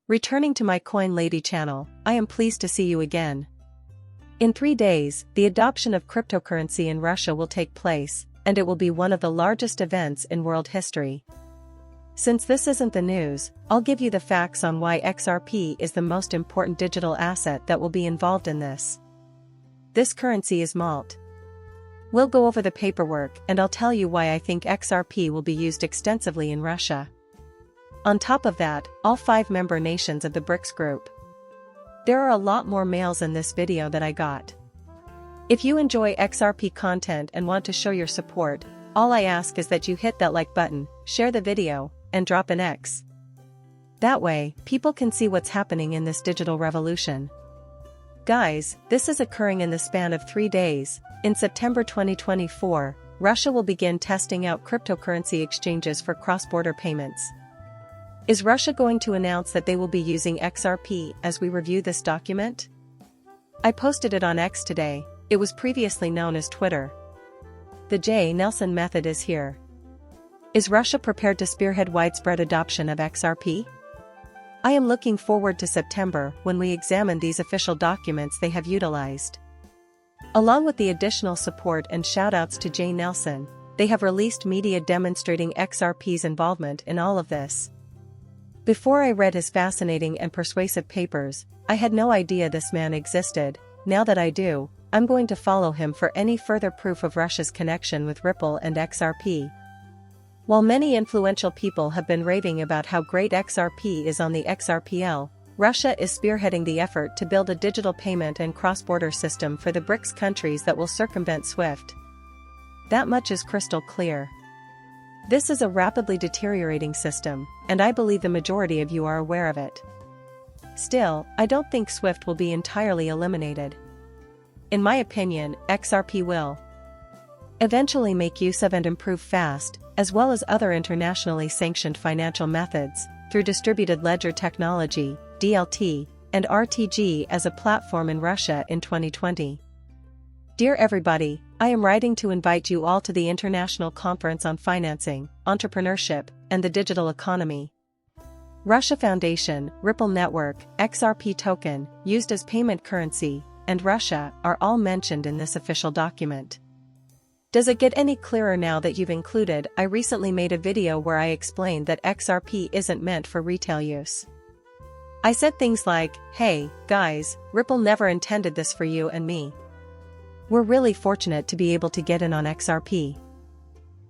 Returning to my Coin Lady channel, I am pleased to see you again. In 3 days, the adoption of cryptocurrency in Russia will take place, and it will be one of the largest events in world history. Since this isn't the news, I'll give you the facts on why XRP is the most important digital asset that will be involved in this. This currency is malt. We'll go over the paperwork and I'll tell you why I think XRP will be used extensively in Russia. On top of that, all 5 member nations of the BRICS group. There are a lot more mails in this video that I got. If you enjoy XRP content and want to show your support, all I ask is that you hit that like button, share the video, and drop an X. That way, people can see what's happening in this digital revolution. Guys, this is occurring in the span of 3 days. In September 2024, Russia will begin testing out cryptocurrency exchanges for cross-border payments. Is Russia going to announce that they will be using XRP as we review this document? I posted it on X today. It was previously known as Twitter. The J. Nelson method is here. Is Russia prepared to spearhead widespread adoption of XRP? I am looking forward to September when we examine these official documents they have utilized. Along with the additional support and shoutouts to J. Nelson, they have released media demonstrating XRP's involvement in all of this. Before I read his fascinating and persuasive papers, I had no idea this man existed. Now that I do, I'm going to follow him for any further proof of Russia's connection with Ripple and XRP. While many influential people have been raving about how great XRP is on the XRPL, Russia is spearheading the effort to build a digital payment and cross-border system for the BRICS countries that will circumvent SWIFT. That much is crystal clear. This is a rapidly deteriorating system, and I believe the majority of you are aware of it. Still, I don't think SWIFT will be entirely eliminated. In my opinion, XRP will eventually make use of and improve fast, as well as other internationally sanctioned financial methods, through distributed ledger technology, DLT, and RTG as a platform in Russia in 2020. Dear everybody, I am writing to invite you all to the International Conference on Financing, Entrepreneurship, and the Digital Economy. Russia Foundation, Ripple Network, XRP token, used as payment currency, and Russia are all mentioned in this official document. Does it get any clearer now that you've included? I recently made a video where I explained that XRP isn't meant for retail use. I said things like, hey, guys, Ripple never intended this for you and me. We're really fortunate to be able to get in on XRP.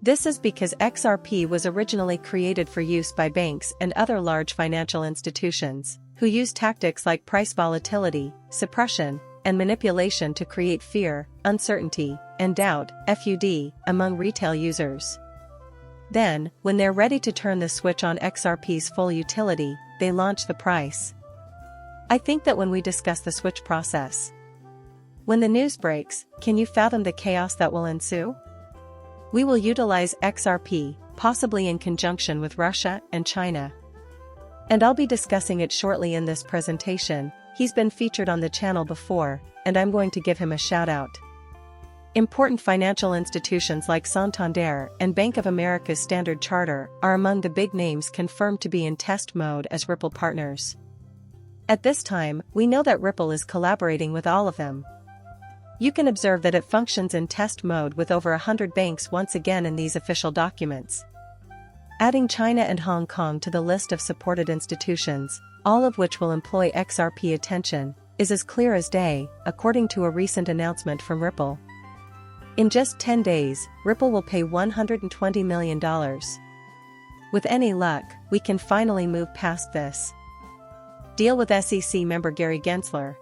This is because XRP was originally created for use by banks and other large financial institutions, who use tactics like price volatility, suppression, and manipulation to create fear, uncertainty, and doubt, FUD, among retail users. Then, when they're ready to turn the switch on XRP's full utility, they launch the price. I think that when we discuss the switch process, when the news breaks, can you fathom the chaos that will ensue? We will utilize XRP, possibly in conjunction with Russia and China. And I'll be discussing it shortly in this presentation. He's been featured on the channel before, and I'm going to give him a shout out. Important financial institutions like Santander and Bank of America's Standard Chartered are among the big names confirmed to be in test mode as Ripple partners. At this time, we know that Ripple is collaborating with all of them. You can observe that it functions in test mode with over 100 banks once again in these official documents. Adding China and Hong Kong to the list of supported institutions, all of which will employ XRP attention, is as clear as day, according to a recent announcement from Ripple. In just 10 days, Ripple will pay $120 million. With any luck, we can finally move past this deal with SEC member Gary Gensler.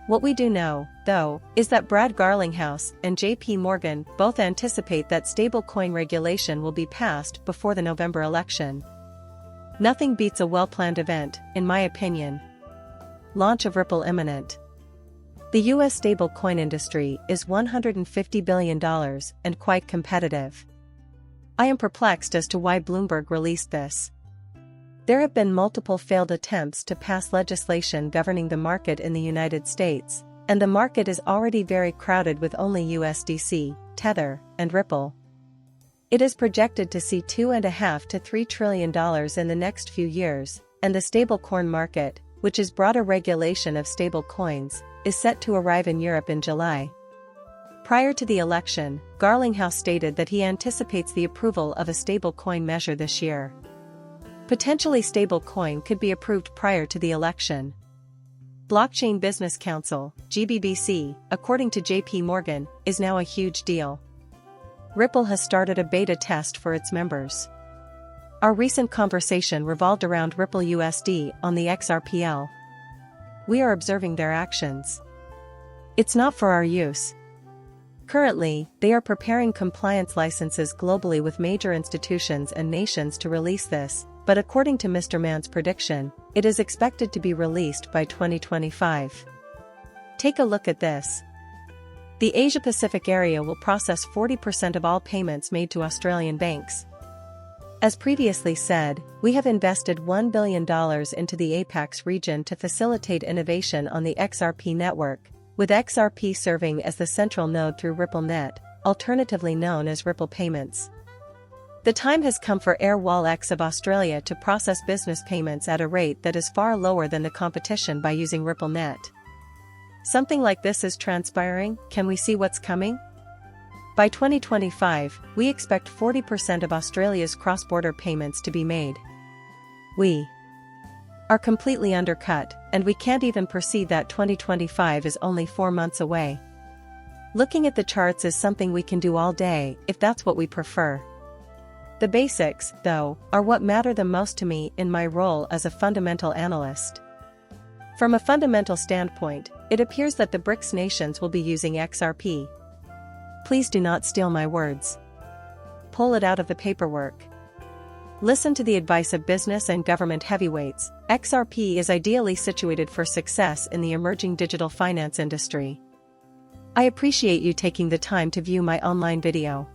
What we do know, though, is that Brad Garlinghouse and JP Morgan both anticipate that stablecoin regulation will be passed before the November election. Nothing beats a well-planned event, in my opinion. Launch of Ripple imminent. The US stablecoin industry is $150 billion and quite competitive. I am perplexed as to why Bloomberg released this. There have been multiple failed attempts to pass legislation governing the market in the United States, and the market is already very crowded with only USDC, Tether, and Ripple. It is projected to see $2.5 to $3 trillion in the next few years, and the stablecoin market, which is broader regulation of stable coins, is set to arrive in Europe in July. Prior to the election, Garlinghouse stated that he anticipates the approval of a stablecoin measure this year. Potentially stablecoin could be approved prior to the election. Blockchain Business Council, GBBC, according to JP Morgan, is now a huge deal. Ripple has started a beta test for its members. Our recent conversation revolved around Ripple USD on the XRPL. We are observing their actions. It's not for our use. Currently, they are preparing compliance licenses globally with major institutions and nations to release this, but according to Mr. Mann's prediction, it is expected to be released by 2025. Take a look at this. The Asia-Pacific area will process 40% of all payments made to Australian banks. As previously said, we have invested $1 billion into the APAC region to facilitate innovation on the XRP network, with XRP serving as the central node through RippleNet, alternatively known as Ripple Payments. The time has come for AirWallex of Australia to process business payments at a rate that is far lower than the competition by using RippleNet. Something like this is transpiring. Can we see what's coming? By 2025, we expect 40% of Australia's cross-border payments to be made. We are completely undercut, and we can't even perceive that 2025 is only 4 months away. Looking at the charts is something we can do all day, if that's what we prefer. The basics, though, are what matter the most to me in my role as a fundamental analyst. From a fundamental standpoint, it appears that the BRICS nations will be using XRP. Please do not steal my words. Pull it out of the paperwork. Listen to the advice of business and government heavyweights. XRP is ideally situated for success in the emerging digital finance industry. I appreciate you taking the time to view my online video.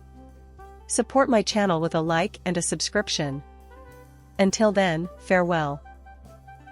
Support my channel with a like and a subscription. Until then, farewell.